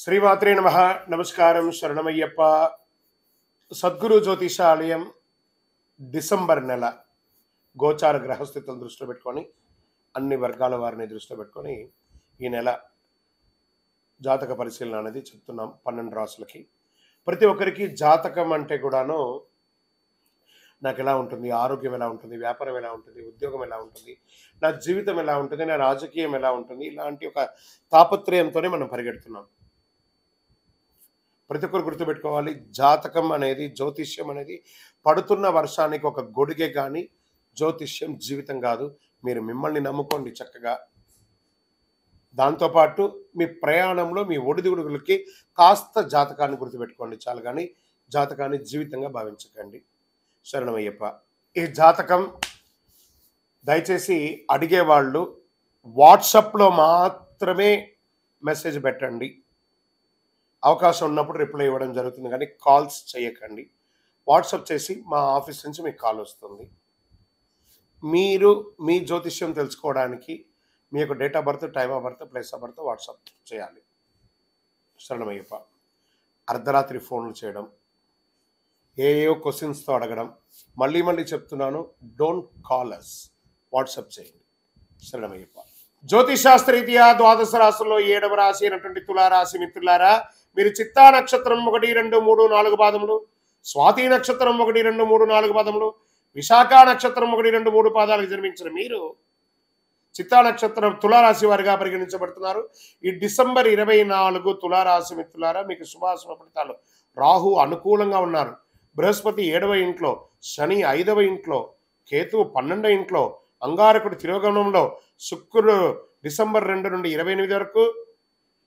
శ్రీమాత్రే నమః. నమస్కారం. శరణమయ్యప్ప. సద్గురు జ్యోతిషాలయం డిసెంబర్ నెల గోచార గ్రహస్థితులను దృష్టిలో పెట్టుకొని అన్ని వర్గాల వారిని దృష్టిలో పెట్టుకొని ఈ నెల జాతక పరిశీలన అనేది చెప్తున్నాం 12 రాసులకి. ప్రతి ఒక్కరికి జాతకం అంటే కూడాను నాకు ఎలా ఉంటుంది, ఆరోగ్యం ఎలా ఉంటుంది, వ్యాపారం ఎలా ఉంటుంది, ఉద్యోగం ఎలా ఉంటుంది, నా జీవితం ఎలా ఉంటుంది, నా రాజకీయం ఎలా ఉంటుంది, ఇలాంటి ఒక తాపత్రయంతోనే మనం పరిగెడుతున్నాం. ప్రతి ఒక్కరు గుర్తుపెట్టుకోవాలి, జాతకం అనేది, జ్యోతిష్యం అనేది పడుతున్న వర్షానికి ఒక గొడుగే కానీ జ్యోతిష్యం జీవితం కాదు. మీరు మిమ్మల్ని నమ్ముకోండి చక్కగా. దాంతోపాటు మీ ప్రయాణంలో మీ ఒడిదుడుగులకి కాస్త జాతకాన్ని గుర్తుపెట్టుకోండి చాలు, కానీ జాతకాన్ని జీవితంగా భావించకండి. శరణమయ్యప్ప. ఈ జాతకం దయచేసి అడిగేవాళ్ళు వాట్సాప్లో మాత్రమే మెసేజ్ పెట్టండి. అవకాశం ఉన్నప్పుడు రిప్లై ఇవ్వడం జరుగుతుంది, కానీ కాల్స్ చేయకండి. వాట్సాప్ చేసి మా ఆఫీస్ నుంచి మీకు కాల్ వస్తుంది. మీరు మీ జ్యోతిష్యం తెలుసుకోవడానికి మీ యొక్క date of birth, time of birth, place of birth WhatsApp చేయాలి. శరణమయ్యప్ప. అర్ధరాత్రి ఫోన్లు చేయడం, ఏయో క్వశ్చన్స్తో అడగడం, మళ్ళీ చెప్తున్నాను, డోంట్ కాల్ అస్, వాట్సాప్ చేయండి. శరణమయ్యప్ప. జ్యోతిషాస్త్రరీత్యా ద్వాదశ రాశుల్లో 7వ రాశి అయినటువంటి తులారాశి మిత్రులారా, మీరు చిత్తా నక్షత్రం 1, 2, 3, 4 పాదములు, స్వాతి నక్షత్రం 1, 2, 3, 4 పాదములు, విశాఖ నక్షత్రం 1, 2, 3 పాదాలకు జన్మించిన మీరు చిత్తా నక్షత్రం తులారాశి వారిగా పరిగణించబడుతున్నారు. ఈ డిసెంబర్ 24 తులారాశి మిత్రులారా, మీకు శుభాశుభ ఫలితాలు. రాహు అనుకూలంగా ఉన్నారు, బృహస్పతి 7వ ఇంట్లో, శని 5వ ఇంట్లో, కేతువు 12వ ఇంట్లో, అంగారకుడు తిరోగమనంలో, శుక్రుడు డిసెంబర్ 2 నుండి 28 వరకు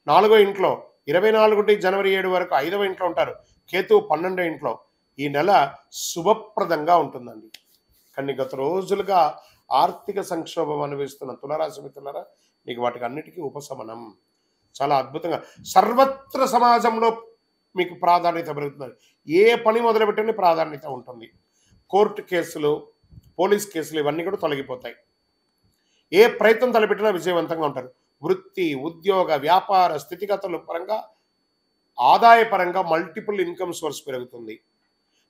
4వ ఇంట్లో, 24 నుండి జనవరి 7 వరకు 5వ ఇంట్లో ఉంటారు. కేతువు 12వ ఇంట్లో. ఈ నెల శుభప్రదంగా ఉంటుందండి. కానీ గత రోజులుగా ఆర్థిక సంక్షోభం అనుభవిస్తున్న తులారాశి మిత్రులారా, మీకు వాటికి అన్నిటికీ ఉపశమనం చాలా అద్భుతంగా సర్వత్ర సమాజంలో మీకు ప్రాధాన్యత పెరుగుతుంది. ఏ పని మొదలుపెట్టిన ప్రాధాన్యత ఉంటుంది. కోర్టు కేసులు, పోలీస్ కేసులు ఇవన్నీ కూడా తొలగిపోతాయి. ఏ ప్రయత్నం తలపెట్టినా విజయవంతంగా ఉంటారు. వృత్తి, ఉద్యోగ, వ్యాపార స్థితిగతుల పరంగా, ఆదాయపరంగా మల్టిపుల్ ఇన్కమ్ సోర్స్ పెరుగుతుంది.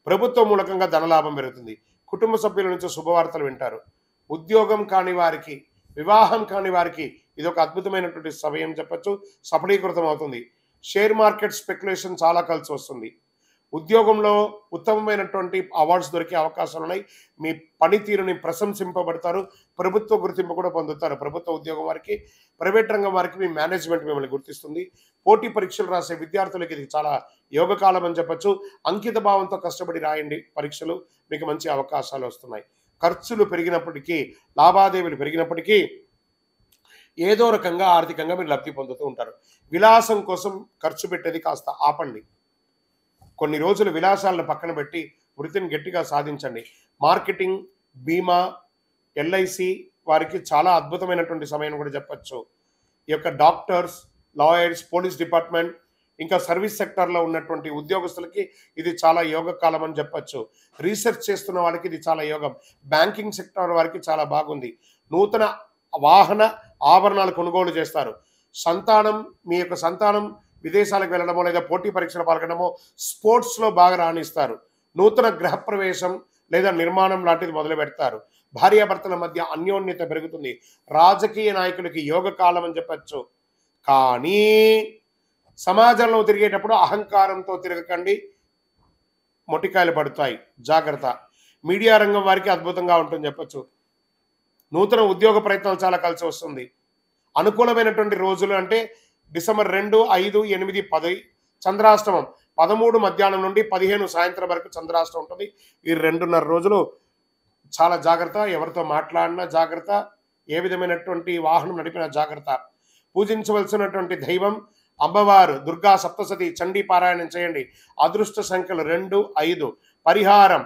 ప్రభుత్వ మూలకంగా ధనలాభం పెరుగుతుంది. కుటుంబ సభ్యుల నుంచి శుభవార్తలు వింటారు. ఉద్యోగం కాని వారికి, వివాహం కాని వారికి ఇది ఒక అద్భుతమైనటువంటి సమయం చెప్పచ్చు, సఫలీకృతం అవుతుంది. షేర్ మార్కెట్ స్పెక్యులేషన్ చాలా కలిసి వస్తుంది. ఉద్యోగంలో ఉత్తమమైనటువంటి అవార్డ్స్ దొరికే అవకాశాలు ఉన్నాయి. మీ పనితీరుని ప్రశంసింపబడతారు. ప్రభుత్వ గుర్తింపు కూడా పొందుతారు. ప్రభుత్వ ఉద్యోగం వారికి, ప్రైవేట్ రంగం వారికి మీ మేనేజ్మెంట్ మిమ్మల్ని గుర్తిస్తుంది. పోటీ పరీక్షలు రాసే విద్యార్థులకి ఇది చాలా యోగకాలం అని చెప్పచ్చు. అంకిత భావంతో కష్టపడి రాయండి పరీక్షలు, మీకు మంచి అవకాశాలు వస్తున్నాయి. ఖర్చులు పెరిగినప్పటికీ, లావాదేవీలు పెరిగినప్పటికీ ఏదో రకంగా ఆర్థికంగా మీరు లబ్ధి పొందుతూ ఉంటారు. విలాసం కోసం ఖర్చు పెట్టేది కాస్త ఆపండి. కొన్ని రోజులు విలాసాలను పక్కన పెట్టి వృత్తిని గట్టిగా సాధించండి. మార్కెటింగ్, బీమా, ఎల్ఐసి వారికి చాలా అద్భుతమైనటువంటి సమయం కూడా చెప్పచ్చు. ఈ యొక్క డాక్టర్స్, లాయర్స్, పోలీస్ డిపార్ట్మెంట్, ఇంకా సర్వీస్ సెక్టార్లో ఉన్నటువంటి ఉద్యోగస్తులకి ఇది చాలా యోగ కాలం అని చెప్పచ్చు. రీసెర్చ్ చేస్తున్న వాళ్ళకి ఇది చాలా యోగం. బ్యాంకింగ్ సెక్టార్ వారికి చాలా బాగుంది. నూతన వాహన ఆభరణాలు కొనుగోలు చేస్తారు. సంతానం, మీ యొక్క సంతానం విదేశాలకు వెళ్ళడమో లేదా పోటీ పరీక్షలు పాల్గొనడమో, స్పోర్ట్స్లో బాగా రాణిస్తారు. నూతన గృహప్రవేశం లేదా నిర్మాణం లాంటిది మొదలు పెడతారు. భార్యాభర్తల మధ్య అన్యోన్యత పెరుగుతుంది. రాజకీయ నాయకులకి యోగ కాలం అని చెప్పచ్చు. కానీ సమాజంలో తిరిగేటప్పుడు అహంకారంతో తిరగకండి, మొటికాయలు పడతాయి, జాగ్రత్త. మీడియా రంగం వారికి అద్భుతంగా ఉంటుంది చెప్పచ్చు. నూతన ఉద్యోగ ప్రయత్నాలు చాలా కలిసి వస్తుంది. అనుకూలమైనటువంటి రోజులు అంటే డిసెంబర్ 2, 5, 8, 10 చంద్రాష్టమం. 13 మధ్యాహ్నం నుండి 15 సాయంత్రం వరకు చంద్రాష్టమం ఉంటుంది. ఈ 2.5 రోజులు చాలా జాగ్రత్త. ఎవరితో మాట్లాడినా జాగ్రత్త, ఏ విధమైనటువంటి వాహనం నడిపినా జాగ్రత్త. పూజించవలసినటువంటి దైవం అమ్మవారు దుర్గా సప్తసతి, చండీ పారాయణం చేయండి. అదృష్ట సంఖ్యలు 2, 5. పరిహారం,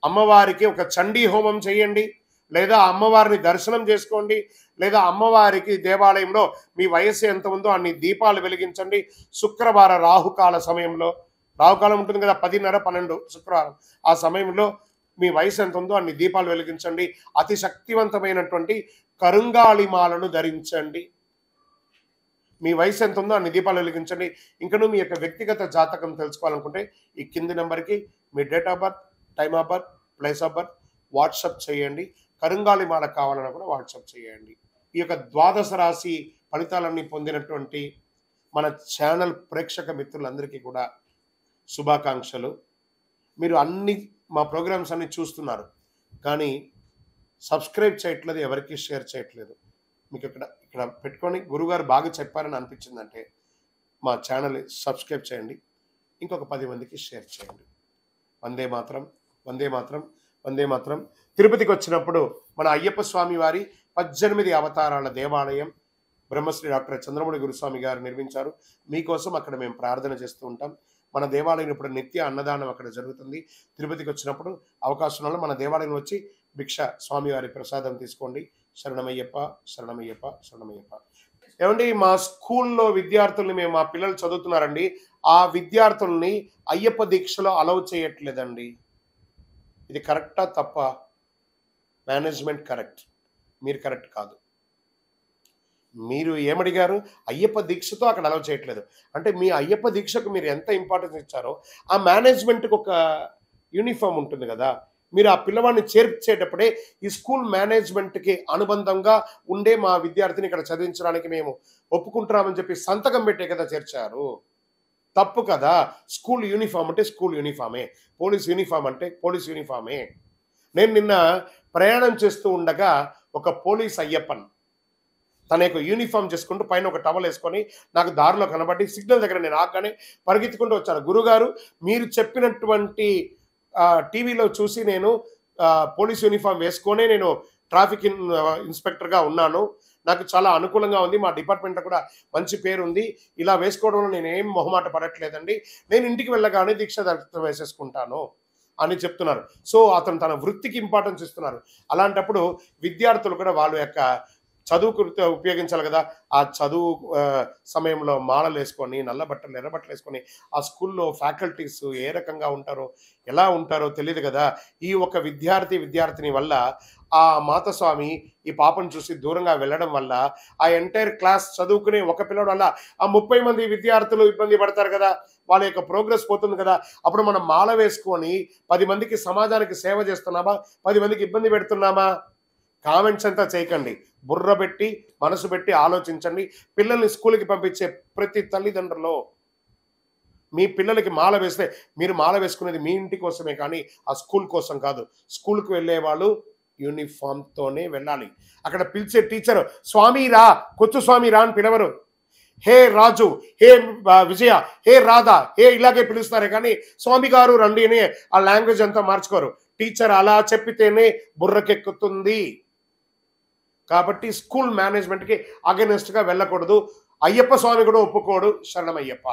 అమ్మవారికి ఒక చండీ హోమం చేయండి, లేదా అమ్మవారిని దర్శనం చేసుకోండి, లేదా అమ్మవారికి దేవాలయంలో మీ వయస్సు ఎంత ఉందో అన్ని దీపాలు వెలిగించండి. శుక్రవార రాహుకాల సమయంలో, రాహుకాలం ఉంటుంది కదా 10:30, 12 శుక్రవారం, ఆ సమయంలో మీ వయసు ఎంత ఉందో అన్ని దీపాలు వెలిగించండి. అతి శక్తివంతమైనటువంటి కరుంగాళిమాలను ధరించండి. మీ వయసు ఎంత ఉందో అన్ని దీపాలు వెలిగించండి. ఇంకనూ మీ యొక్క వ్యక్తిగత జాతకం తెలుసుకోవాలనుకుంటే ఈ కింది నెంబర్కి మీ date of birth, time of birth, place of birth WhatsApp చేయండి. కరుంగాలి మాల కావాలన్నా కూడా వాట్సాప్ చేయండి. ఈ యొక్క ద్వాదశ రాశి ఫలితాలన్నీ పొందినటువంటి మన ఛానల్ ప్రేక్షక మిత్రులందరికీ కూడా శుభాకాంక్షలు. మీరు మా ప్రోగ్రామ్స్ అన్ని చూస్తున్నారు, కానీ సబ్స్క్రైబ్ చేయట్లేదు, ఎవరికి షేర్ చేయట్లేదు. మీకు ఇక్కడ పెట్టుకొని గురుగారు బాగా చెప్పారని అనిపించిందంటే మా ఛానల్ సబ్స్క్రైబ్ చేయండి, ఇంకొక 10 మందికి షేర్ చేయండి. వందే మాత్రం, వందే మాత్రం, వందే మాత్రం. తిరుపతికి వచ్చినప్పుడు మన అయ్యప్ప స్వామి వారి 18 అవతారాల దేవాలయం బ్రహ్మశ్రీ డాక్టర్ చంద్రమౌళి గురుస్వామి గారు నిర్మించారు. మీకోసం అక్కడ మేము ప్రార్థన చేస్తూ ఉంటాం. మన దేవాలయం ఇప్పుడు నిత్య అన్నదానం అక్కడ జరుగుతుంది. తిరుపతికి వచ్చినప్పుడు అవకాశం వల్ల మన దేవాలయం వచ్చి భిక్ష స్వామివారి ప్రసాదం తీసుకోండి. శరణమయ్యప్ప, శరణమయ్యప్ప, శరణమయ్యప్ప. ఏమండి, మా స్కూల్లో విద్యార్థుల్ని మా పిల్లలు చదువుతున్నారండి, ఆ విద్యార్థుల్ని అయ్యప్ప దీక్షలో అలౌ చేయట్లేదండి. ఇది కరెక్టా తప్ప? మేనేజ్మెంట్ కరెక్ట్, మీరు కరెక్ట్ కాదు. మీరు ఏమడిగారు? అయ్యప్ప దీక్షతో అక్కడ అలౌ చేయట్లేదు అంటే మీ అయ్యప్ప దీక్షకు మీరు ఎంత ఇంపార్టెన్స్ ఇచ్చారో ఆ మేనేజ్మెంట్కి ఒక యూనిఫామ్ ఉంటుంది కదా. మీరు ఆ పిల్లవాడిని చేర్చేటప్పుడే ఈ స్కూల్ మేనేజ్మెంట్కి అనుబంధంగా ఉండే మా విద్యార్థిని ఇక్కడ చదివించడానికి మేము ఒప్పుకుంటున్నామని చెప్పి సంతకం పెట్టే కదా చేర్చారు. తప్పు కదా. స్కూల్ యూనిఫామ్ అంటే స్కూల్ యూనిఫామే, పోలీస్ యూనిఫామ్ అంటే పోలీస్ యూనిఫామే. నేను నిన్న ప్రయాణం చేస్తూ ఉండగా ఒక పోలీస్ అయ్యప్పన్ తన యొక్క యూనిఫామ్ చేసుకుంటూ పైన ఒక టవల్ వేసుకొని నాకు దారిలో కనబడి సిగ్నల్ దగ్గర నేను ఆగానే పరిగెత్తుకుంటూ వచ్చాను. గురుగారు, మీరు చెప్పినటువంటి టీవీలో చూసి నేను పోలీస్ యూనిఫామ్ వేసుకొనే నేను ట్రాఫిక్ ఇన్స్పెక్టర్గా ఉన్నాను, నాకు చాలా అనుకూలంగా ఉంది, మా డిపార్ట్మెంట్లో కూడా మంచి పేరు ఉంది, ఇలా వేసుకోవడంలో నేను ఏం మొహమాట పడట్లేదండి, నేను ఇంటికి వెళ్ళగానే దీక్ష దర్శనం వేసేసుకుంటాను అని చెప్తున్నారు. సో అతను తన వృత్తికి ఇంపార్టెన్స్ ఇస్తున్నారు. అలాంటప్పుడు విద్యార్థులు కూడా వాళ్ళ యొక్క చదువుకు ఉపయోగించాలి కదా. ఆ చదువు సమయంలో మాలలు వేసుకొని, నల్ల బట్టలు, ఎర్ర బట్టలు వేసుకొని ఆ స్కూల్లో ఫ్యాకల్టీస్ ఏ రకంగా ఉంటారో, ఎలా ఉంటారో తెలియదు కదా. ఈ ఒక విద్యార్థిని వల్ల ఆ మాతస్వామి ఈ పాపను చూసి దూరంగా వెళ్ళడం వల్ల ఆ ఎంటైర్ క్లాస్ చదువుకునే ఒక పిల్లడు వల్ల ఆ 30 మంది విద్యార్థులు ఇబ్బంది పడతారు కదా, వాళ్ళ యొక్క ప్రోగ్రెస్ పోతుంది కదా. అప్పుడు మనం మాల వేసుకొని 10 మందికి సమాజానికి సేవ చేస్తున్నామా, 10 మందికి ఇబ్బంది పెడుతున్నామా? కామెంట్స్ అంతా చేయకండి, బుర్ర పెట్టి మనసు పెట్టి ఆలోచించండి. పిల్లల్ని స్కూల్కి పంపించే ప్రతి తల్లిదండ్రులు మీ పిల్లలకి మాల వేస్తే మీరు మాల వేసుకునేది మీ ఇంటి కోసమే కానీ ఆ స్కూల్ కోసం కాదు. స్కూల్కి వెళ్ళే వాళ్ళు యూనిఫామ్తోనే వెళ్ళాలి. అక్కడ పిలిచే టీచర్ స్వామి రా, కొచ్చు స్వామి రా అని పిలవరు. హే రాజు, హే విజయ, హే రాధా, హే ఇలాగే పిలుస్తారే కానీ స్వామి గారు రండి అని ఆ లాంగ్వేజ్ అంతా మార్చుకోరు. టీచర్ అలా చెప్పితేనే బుర్రకెక్కుతుంది. కాబట్టి స్కూల్ మేనేజ్మెంట్కి అగెనెస్ట్గా వెళ్ళకూడదు. అయ్యప్ప స్వామి కూడా ఒప్పుకోడు. శరణమయ్యప్ప.